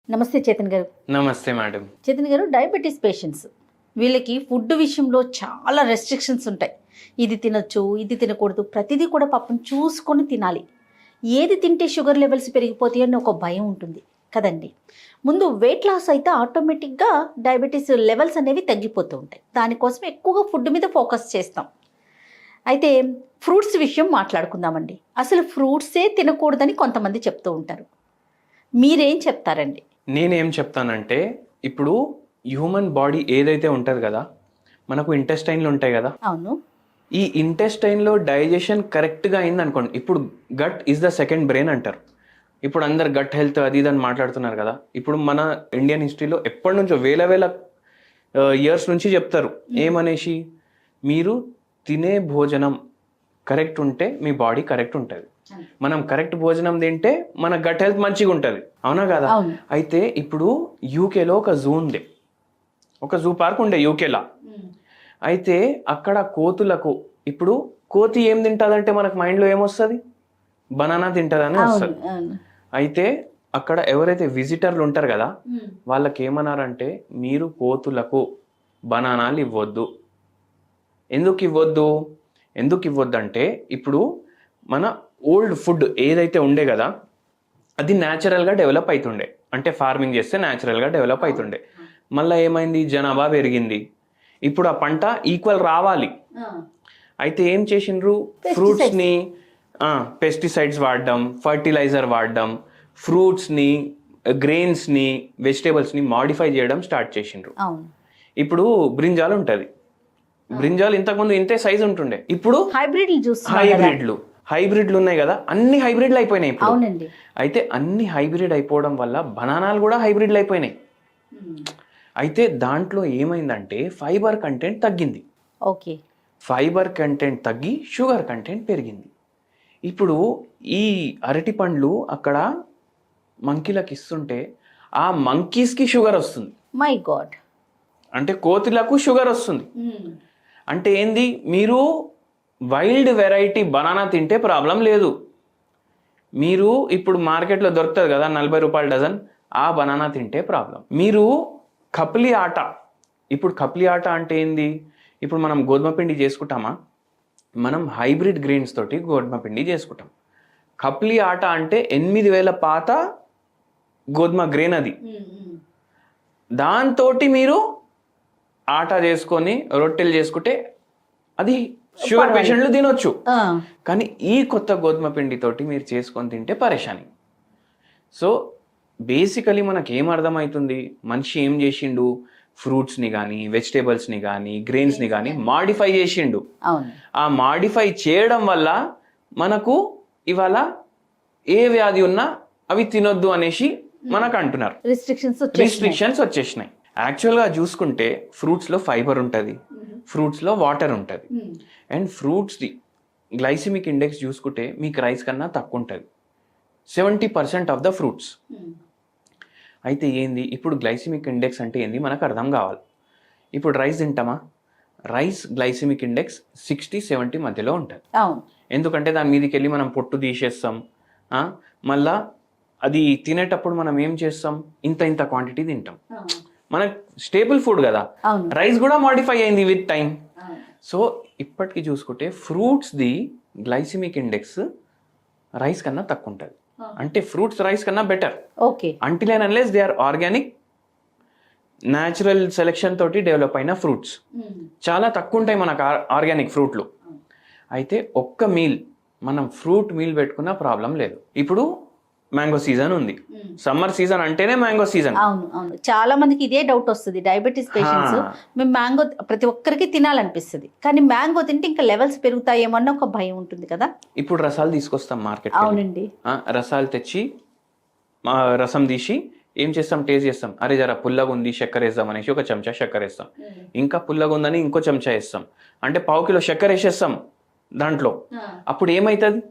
నమస్తే చేతన్ గారు. నమస్తే మేడం. చేతన్ గారు, డయాబెటీస్ పేషెంట్స్ వీళ్ళకి ఫుడ్ విషయంలో చాలా రెస్ట్రిక్షన్స్ ఉంటాయి. ఇది తినొచ్చు, ఇది తినకూడదు, ప్రతిదీ కూడా పాపం చూసుకొని తినాలి. ఏది తింటే షుగర్ లెవెల్స్ పెరిగిపోతాయి అని ఒక భయం ఉంటుంది కదండి. ముందు వెయిట్ లాస్ అయితే ఆటోమేటిక్గా డయాబెటీస్ లెవెల్స్ అనేవి తగ్గిపోతూ ఉంటాయి. దానికోసం ఎక్కువగా ఫుడ్ మీద ఫోకస్ చేస్తాం. అయితే ఫ్రూట్స్ విషయం మాట్లాడుకుందామండి. అసలు ఫ్రూట్సే తినకూడదని కొంతమంది చెప్తూ ఉంటారు. మీరేం చెప్తారండి? నేనేం చెప్తానంటే, ఇప్పుడు హ్యూమన్ బాడీ ఏదైతే ఉంటుంది కదా, మనకు ఇంటెస్టైన్లు ఉంటాయి కదా. అవును. ఈ ఇంటెస్టైన్లో డైజెషన్ కరెక్ట్గా అయింది అనుకోండి. ఇప్పుడు gut is the second brain అంటారు. ఇప్పుడు అందరు గట్ హెల్త్ అది ఇది అని మాట్లాడుతున్నారు కదా. ఇప్పుడు మన ఇండియన్ హిస్టరీలో ఎప్పటి నుంచో వేల ఇయర్స్ నుంచి చెప్తారు ఏమనేసి, మీరు తినే భోజనం కరెక్ట్ ఉంటే మీ బాడీ కరెక్ట్ ఉంటుంది. మనం కరెక్ట్ భోజనం తింటే మన గట్ హెల్త్ మంచిగా ఉంటుంది. అవునా కదా? అయితే ఇప్పుడు యూకేలో ఒక జూ ఉంది, ఒక జూ పార్క్ ఉండే యూకేలా. అయితే అక్కడ కోతులకు, ఇప్పుడు కోతి ఏం తింటుందంటే మనకు మైండ్లో ఏమొస్తుంది, బనానా తింటుందని వస్తుంది. అయితే అక్కడ ఎవరైతే విజిటర్లు ఉంటారు కదా, వాళ్ళకి ఏమన్నారంటే, మీరు కోతులకు బనానాలు ఇవ్వద్దు. ఎందుకు ఇవ్వద్దు అంటే, ఇప్పుడు మన ఓల్డ్ ఫుడ్ ఏదైతే ఉండే కదా, అది న్యాచురల్గా డెవలప్ అవుతుండే. అంటే ఫార్మింగ్ చేస్తే న్యాచురల్గా డెవలప్ అవుతుండే. మళ్ళీ ఏమైంది, జనాభా పెరిగింది. ఇప్పుడు ఆ పంట ఈక్వల్ రావాలి. అయితే ఏం చేసిండ్రు, ఫ్రూట్స్ని పెస్టిసైడ్స్ వాడడం, ఫర్టిలైజర్ వాడడం, ఫ్రూట్స్ని, గ్రెయిన్స్ని, వెజిటేబుల్స్ని మాడిఫై చేయడం స్టార్ట్ చేసిండ్రు. ఇప్పుడు బ్రింజాల్ ఉంటుంది. బ్రింజాల్ ఇంతకుముందు ఇంతే సైజ్ ఉంటుండే, ఇప్పుడు హైబ్రిడ్లు ఉన్నాయి కదా, అన్ని హైబ్రిడ్లు అయిపోయినాయి ఇప్పుడు. అయితే అన్ని హైబ్రిడ్ అయిపోవడం వల్ల బనానాలు కూడా హైబ్రిడ్లు అయిపోయినాయి. అయితే దాంట్లో ఏమైందంటే ఫైబర్ కంటెంట్ తగ్గింది. ఓకే, ఫైబర్ కంటెంట్ తగ్గి షుగర్ కంటెంట్ పెరిగింది. ఇప్పుడు ఈ అరటి పండ్లు అక్కడ మంకీలకు ఇస్తుంటే ఆ మంకీస్కి షుగర్ వస్తుంది. My God. అంటే కోతులకు షుగర్ వస్తుంది. అంటే ఏంది, మీరు వైల్డ్ వెరైటీ బనానా తింటే ప్రాబ్లం లేదు. మీరు ఇప్పుడు మార్కెట్లో దొరుకుతుంది కదా 40 రూపాయల డజన్, ఆ బనానా తింటే ప్రాబ్లం. మీరు కప్లీ ఆట, ఇప్పుడు కప్లీ ఆట అంటే ఏంది, ఇప్పుడు మనం గోధుమ పిండి చేసుకుంటామా, మనం హైబ్రిడ్ గ్రెయిన్స్ తోటి గోధుమ పిండి చేసుకుంటాం. కప్లీ ఆట అంటే 8000 పాత గోధుమ గ్రెయిన్ అది. దాంతో మీరు ఆట చేసుకొని రొట్టెలు చేసుకుంటే అది షుగర్ పేషెంట్లు తినొచ్చు. కానీ ఈ కొత్త గోధుమ పిండితోటి మీరు చేసుకొని తింటే పరేషాని. సో బేసికలీ మనకి ఏం అర్థమవుతుంది, మనిషి ఏం చేసిండు, ఫ్రూట్స్ని కానీ, వెజిటేబుల్స్ని కానీ, గ్రెయిన్స్ని కానీ మాడిఫై చేసిండు. ఆ మాడిఫై చేయడం వల్ల మనకు ఇవాళ ఏ వ్యాధి ఉన్నా అవి తినొద్దు అనేసి మనకు అంటున్నారు. రిస్ట్రిక్షన్స్ వచ్చేసినాయి. యాక్చువల్గా చూసుకుంటే ఫ్రూట్స్లో ఫైబర్ ఉంటుంది, ఫ్రూట్స్లో వాటర్ ఉంటుంది. అండ్ ఫ్రూట్స్ది గ్లైసిమిక్ ఇండెక్స్ చూసుకుంటే మీకు రైస్ కన్నా తక్కువ ఉంటుంది, 70% ఆఫ్ ద ఫ్రూట్స్. అయితే ఏంది, ఇప్పుడు గ్లైసిమిక్ ఇండెక్స్ అంటే ఏంది మనకు అర్థం కావాలి. ఇప్పుడు రైస్ తింటామా, రైస్ గ్లైసిమిక్ ఇండెక్స్ 60-70 మధ్యలో ఉంటుంది. ఎందుకంటే దాని మీదకి వెళ్ళి మనం పొట్టు తీసేస్తాం. మళ్ళా అది తినేటప్పుడు మనం ఏం చేస్తాం, ఇంత క్వాంటిటీ తింటాం. మనకు స్టేబుల్ ఫుడ్ కదా. రైస్ కూడా మాడిఫై అయింది విత్ టైం. సో ఇప్పటికి చూసుకుంటే ఫ్రూట్స్ది గ్లైసిమిక్ ఇండెక్స్ రైస్ కన్నా తక్కువ ఉంటుంది. అంటే ఫ్రూట్స్ రైస్ కన్నా better. Until and unless they are organic, natural selection తోటి డెవలప్ అయిన ఫ్రూట్స్ చాలా తక్కువ ఉంటాయి మనకు ఆర్గానిక్ ఫ్రూట్లు. అయితే ఒక్క మీల్ మనం ఫ్రూట్ మీల్ పెట్టుకున్న ప్రాబ్లం లేదు. ఇప్పుడు మ్యాంగో సీజన్ ఉంది, సమ్మర్ సీజన్ అంటేనే మ్యాంగో సీజన్. అవును, చాలా మందికి ఇదే డౌట్ వస్తుంది. డయాబెటీస్ పేషెంట్స్, మేము మ్యాంగో ప్రతి ఒక్కరికి తినాలనిపిస్తుంది, కానీ మ్యాంగో తింటే ఇంకా లెవెల్స్ పెరుగుతాయేమో అన్న ఒక భయం ఉంటుంది కదా. ఇప్పుడు రసాలు తీసుకొస్తాం మార్కెట్. అవునండి, రసాలు తెచ్చి రసం తీసి ఏం చేస్తాం, టేస్ట్ చేస్తాం. అరే జర పుల్లగా ఉంది, చక్కెర వేద్దాం అనేసి ఒక చెంచా చక్కెర వేస్తాం. ఇంకా పుల్లగా ఉందని ఇంకో చెంచా వేస్తాం. అంటే 1/2 కిలో చక్కెర వేసేస్తాం దాంట్లో. అప్పుడు ఏమవుతుంది,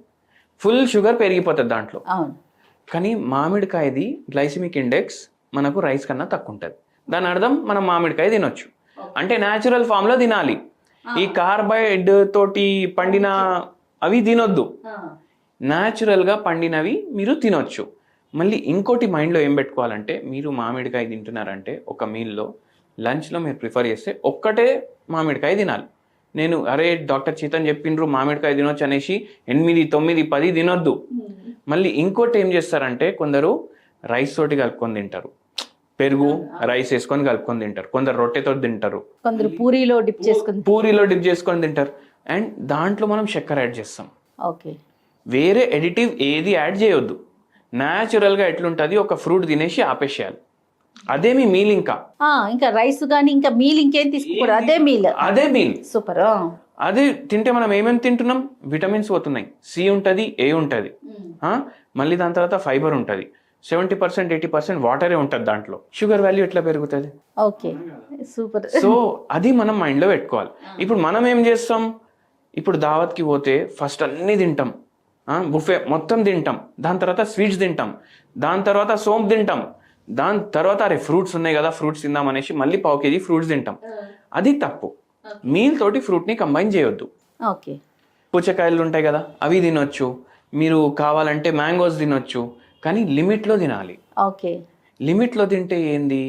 ఫుల్ షుగర్ పెరిగిపోతుంది దాంట్లో. కానీ మామిడికాయది గ్లైసిమిక్ ఇండెక్స్ మనకు రైస్ కన్నా తక్కువ ఉంటుంది. దాని అర్థం మనం మామిడికాయ తినొచ్చు. అంటే న్యాచురల్ ఫామ్లో తినాలి. ఈ కార్బైడ్ తోటి పండిన అవి తినొద్దు, న్యాచురల్గా పండినవి మీరు తినొచ్చు. మళ్ళీ ఇంకోటి మైండ్లో ఏం పెట్టుకోవాలంటే, మీరు మామిడికాయ తింటున్నారంటే ఒక మీల్లో లంచ్లో మీరు ప్రిఫర్ చేస్తే ఒక్కటే మామిడికాయ తినాలి. నేను అరే డాక్టర్ చీతన్ చెప్పిండ్రు మామిడికాయ తినొచ్చు అనేసి 8, 9, 10 తినొద్దు. మళ్ళీ ఇంకోటి ఏం చేస్తారంటే కొందరు రైస్ తోటి కలుపుకొని తింటారు, పెరుగు రైస్ వేసుకొని కలుపుకొని తింటారు, కొందరు రొట్టెతో తింటారు, కొందరు పూరీలో డిప్ చేసుకొని తింటారు. అండ్ దాంట్లో మనం చక్కెర యాడ్ చేస్తాం. ఓకే, వేరే ఎడిటివ్ ఏది యాడ్ చేయొద్దు. న్యాచురల్గా ఎట్లుంటుంది ఒక ఫ్రూట్ తినేసి ఆపేసేయాలి. అదే మీ మీల్. ఇంకా రైస్ కానీ ఇంకా మీల్ ఇంకేం తీసుకోకూడదు, అదే మీల్. సూపర్. అదే తింటే మనం ఏమేమి తింటున్నాం, విటమిన్స్ పోతున్నాయి, సి ఉంటుంది, ఏ ఉంటుంది, మళ్ళీ దాని తర్వాత ఫైబర్ ఉంటుంది, 70% 80% వాటరే ఉంటుంది దాంట్లో. షుగర్ వాల్యూ ఎట్లా పెరుగుతుంది? Okay, super. సో అది మనం మైండ్లో పెట్టుకోవాలి. ఇప్పుడు మనం ఏం చేస్తాం, ఇప్పుడు దావత్కి పోతే ఫస్ట్ అన్నీ తింటాం, బుఫే మొత్తం తింటాం, దాని తర్వాత స్వీట్స్ తింటాం, దాని తర్వాత సోంపు తింటాం, దాని తర్వాత అరే ఫ్రూట్స్ ఉన్నాయి కదా ఫ్రూట్స్ తిందాం అనేసి మళ్ళీ 1/4 kg ఫ్రూట్స్ తింటాం. అది తప్పు. మీల్ తోటి ఫ్రూట్ని కంబైన్ చేయొద్దు. ఓకే, పుచ్చకాయలు ఉంటాయి కదా అవి తినొచ్చు, మీరు కావాలంటే మ్యాంగోస్ తినొచ్చు, కానీ లిమిట్లో తినాలి. ఓకే, లిమిట్లో తింటే ఏంది,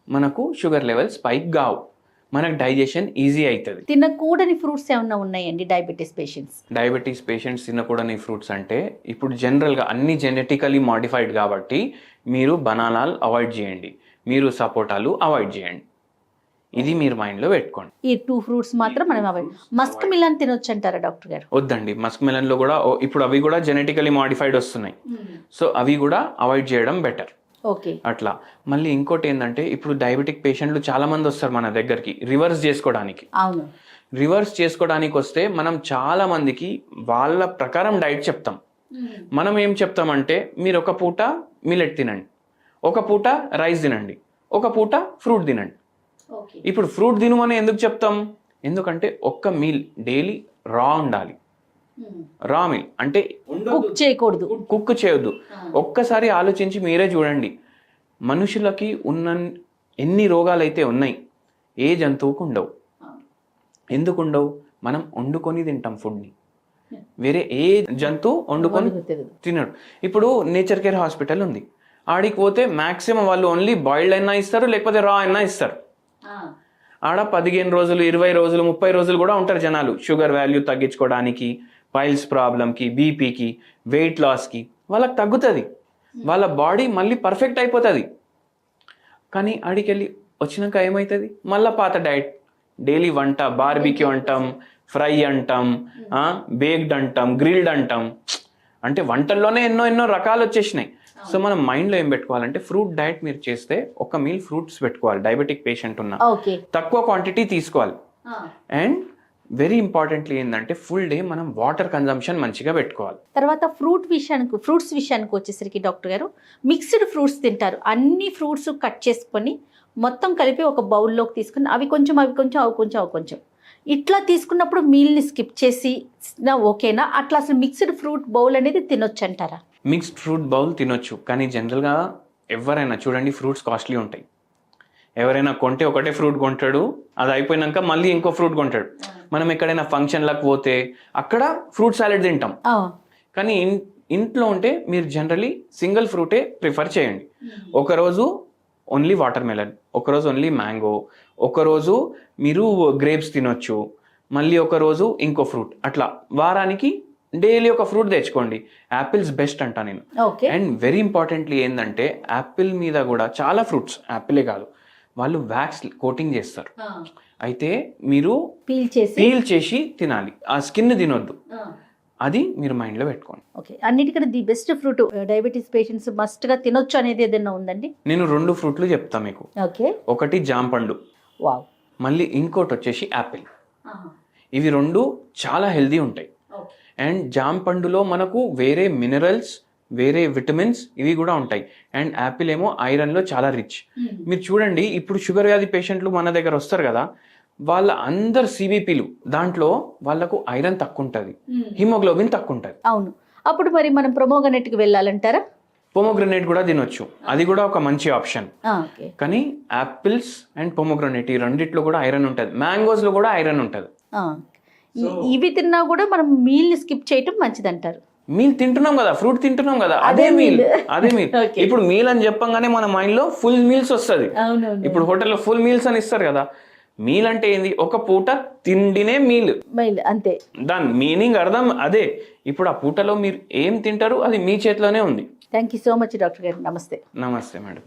మనకు షుగర్ లెవెల్స్ స్పైక్ కావు, మనకు డైజెషన్ ఈజీ అవుతుంది. తినకూడని ఫ్రూట్స్ ఏమన్నా ఉన్నాయండి డయాబెటీస్ పేషెంట్స్ తినకూడని ఫ్రూట్స్ అంటే ఇప్పుడు జనరల్గా అన్ని జెనెటికలీ మాడిఫైడ్ కాబట్టి మీరు బనానాలు అవాయిడ్ చేయండి, మీరు సపోటాలు అవాయిడ్ చేయండి. ఇది మీరు మైండ్లో పెట్టుకోండి. ఈ 2 ఫ్రూట్స్ మాత్రం మనం అవాయిడ్. మస్క్ మిలన్ తినొచ్చు అంటారా డాక్టర్ గారు? వద్దండి, మస్క్ మిలన్లో కూడా ఇప్పుడు అవి కూడా జెనెటికలీ మాడిఫైడ్ వస్తున్నాయి, సో అవి కూడా అవాయిడ్ చేయడం బెటర్. ఓకే, అట్లా. మళ్ళీ ఇంకోటి ఏంటంటే ఇప్పుడు డయాబెటిక్ పేషెంట్లు చాలా మంది వస్తారు మన దగ్గరికి రివర్స్ చేసుకోవడానికి. అవును, రివర్స్ చేసుకోవడానికి వస్తే మనం చాలా మందికి వాళ్ళ ప్రకారం డైట్ చెప్తాం. మనం ఏం చెప్తామంటే మీరు ఒక పూట మిల్లెట్ తినండి, ఒక పూట రైస్ తినండి, ఒక పూట ఫ్రూట్ తినండి. ఇప్పుడు ఫ్రూట్ తినమని ఎందుకు చెప్తాం, ఎందుకంటే ఒక్క మీల్ డైలీ రా ఉండాలి. రా మీల్ అంటే కుక్ చేయొద్దు. ఒక్కసారి ఆలోచించి మీరే చూడండి, మనుషులకి ఉన్న ఎన్ని రోగాలు అయితే ఉన్నాయి ఏ జంతువుకు ఉండవు. ఎందుకు ఉండవు? మనం వండుకొని తింటాం ఫుడ్ని, వేరే ఏ జంతువు వండుకొని తినడు. ఇప్పుడు నేచర్ కేర్ హాస్పిటల్ ఉంది, ఆడికి పోతే మ్యాక్సిమం వాళ్ళు ఓన్లీ బాయిల్డ్ అయినా ఇస్తారు, లేకపోతే రా అయినా ఇస్తారు. ఆడ 15 రోజులు 20 రోజులు 30 రోజులు కూడా ఉంటారు జనాలు, షుగర్ వాల్యూ తగ్గించుకోవడానికి, పైల్స్ ప్రాబ్లంకి, బీపీకి, వెయిట్ లాస్కి. వాళ్ళకి తగ్గుతుంది, వాళ్ళ బాడీ మళ్ళీ పర్ఫెక్ట్ అయిపోతుంది. కానీ ఆడికి వెళ్ళి వచ్చినాక ఏమవుతుంది, మళ్ళీ పాత డైట్, డైలీ వంట, బార్బిక్యూ అంటాం, ఫ్రై అంటాం, బేక్డ్ అంటాం, గ్రిల్డ్ అంటాం. అంటే వంటల్లోనే ఎన్నో రకాలు వచ్చేసినాయి. సో మనం మైండ్లో ఏం పెట్టుకోవాలంటే ఫ్రూట్ డైట్ మీరు చేస్తే ఒక మీల్ ఫ్రూట్స్ పెట్టుకోవాలి. డయాబెటిక్ పేషెంట్ ఉన్న తక్కువ క్వాంటిటీ తీసుకోవాలి. అండ్ వెరీ ఇంపార్టెంట్లీ ఏంటంటే ఫుల్ డే మనం వాటర్ కన్జంప్షన్ మంచిగా పెట్టుకోవాలి. తర్వాత ఫ్రూట్స్ విషయానికి వచ్చేసరికి డాక్టర్ గారు మిక్స్డ్ ఫ్రూట్స్ తింటారు. అన్ని ఫ్రూట్స్ కట్ చేసుకొని మొత్తం కలిపి ఒక బౌల్లోకి తీసుకుని అవి కొంచెం ఇట్లా తీసుకున్నప్పుడు మీల్ని స్కిప్ చేసి ఓకేనా? అట్లా అసలు మిక్స్డ్ ఫ్రూట్ బౌల్ అనేది తినొచ్చు అంటారా? మిక్స్డ్ ఫ్రూట్ బౌల్ తినొచ్చు, కానీ జనరల్గా ఎవరైనా చూడండి ఫ్రూట్స్ కాస్ట్లీ ఉంటాయి. ఎవరైనా కొంటే ఒకటే ఫ్రూట్ కొంటాడు, అది అయిపోయినాక మళ్ళీ ఇంకో ఫ్రూట్ కొంటాడు. మనం ఎక్కడైనా ఫంక్షన్లకు పోతే అక్కడ ఫ్రూట్ సాలెడ్ తింటాం, కానీ ఇంట్లో ఉంటే మీరు జనరలీ సింగిల్ ఫ్రూటే ప్రిఫర్ చేయండి. ఒకరోజు ఓన్లీ వాటర్ మెలన్, ఒకరోజు ఓన్లీ మ్యాంగో, ఒకరోజు మీరు గ్రేప్స్ తినొచ్చు, మళ్ళీ ఒకరోజు ఇంకో ఫ్రూట్. అట్లా వారానికి డైలీ ఒక ఫ్రూట్ తెచ్చుకోండి. యాపిల్స్ బెస్ట్ అంటా నేను. అండ్ వెరీ ఇంపార్టెంట్లీ ఏంటంటే యాపిల్ మీద కూడా చాలా ఫ్రూట్స్, యాపిలే కాదు, వాళ్ళు వ్యాక్స్ కోటింగ్ చేస్తారు. అయితే మీరు పీల్ చేసి తినాలి, ఆ స్కిన్ తినొద్దు. అది మీరు మైండ్లో పెట్టుకోండి. ఓకే, అన్నిటికన్నా the best fruit diabetes patients మస్ట్గా తినొచ్చు అనేది ఏదైనా ఉందండి? నేను 2 ఫ్రూట్లు చెప్తాను మీకు. ఓకే, ఒకటి జాంపండు, మళ్ళీ ఇంకోటి వచ్చేసి యాపిల్. ఇవి 2 చాలా హెల్దీ ఉంటాయి. అండ్ జామ పండులో మనకు వేరే మినరల్స్, వేరే విటమిన్స్ ఇవి కూడా ఉంటాయి. అండ్ యాపిల్ ఏమో ఐరన్లో చాలా రిచ్. మీరు చూడండి ఇప్పుడు షుగర్ వ్యాధి పేషెంట్లు మన దగ్గర వస్తారు కదా, వాళ్ళ అందరు సిబిపిలు దాంట్లో వాళ్ళకు ఐరన్ తక్కువ ఉంటుంది, హిమోగ్లోబిన్ తక్కువ ఉంటుంది. అవును, అప్పుడు మరి మనం పొమోగ్రనేట్కి వెళ్ళాలంటారా? పొమోగ్రనేట్ కూడా తినొచ్చు, అది కూడా ఒక మంచి ఆప్షన్. కానీ యాపిల్స్ అండ్ పొమోగ్రనేట్ ఈ రెండిట్లో కూడా ఐరన్ ఉంటుంది, మ్యాంగోస్లో కూడా ఐరన్ ఉంటుంది. ఇవి తిన్నా కూడా మనం మీల్ని స్కిప్ చేయటం మంచిది అంటారు. మీల్ తింటున్నాం కదా, ఫ్రూట్ తింటున్నాం కదా, అదే మీల్, అదే మీల్. Okay. ఇప్పుడు మీల్ అని చెప్పంగానే మన మైండ్ లో ఫుల్ మీల్స్ వస్తుంది. అవునవును. ఇప్పుడు హోటల్లో ఫుల్ మీల్స్ అని ఇస్తారు కదా. మీల్ అంటే ఏంది? ఒక పూట తిండినే మీల్. మైల్ అంతే. దాని మీనింగ్ అర్థం అదే. ఇప్పుడు ఆ పూటలో మీరు ఏం తింటారు అది మీ చేతిలోనే ఉంది. Thank you so much doctor గారు. నమస్తే. నమస్తే మేడం.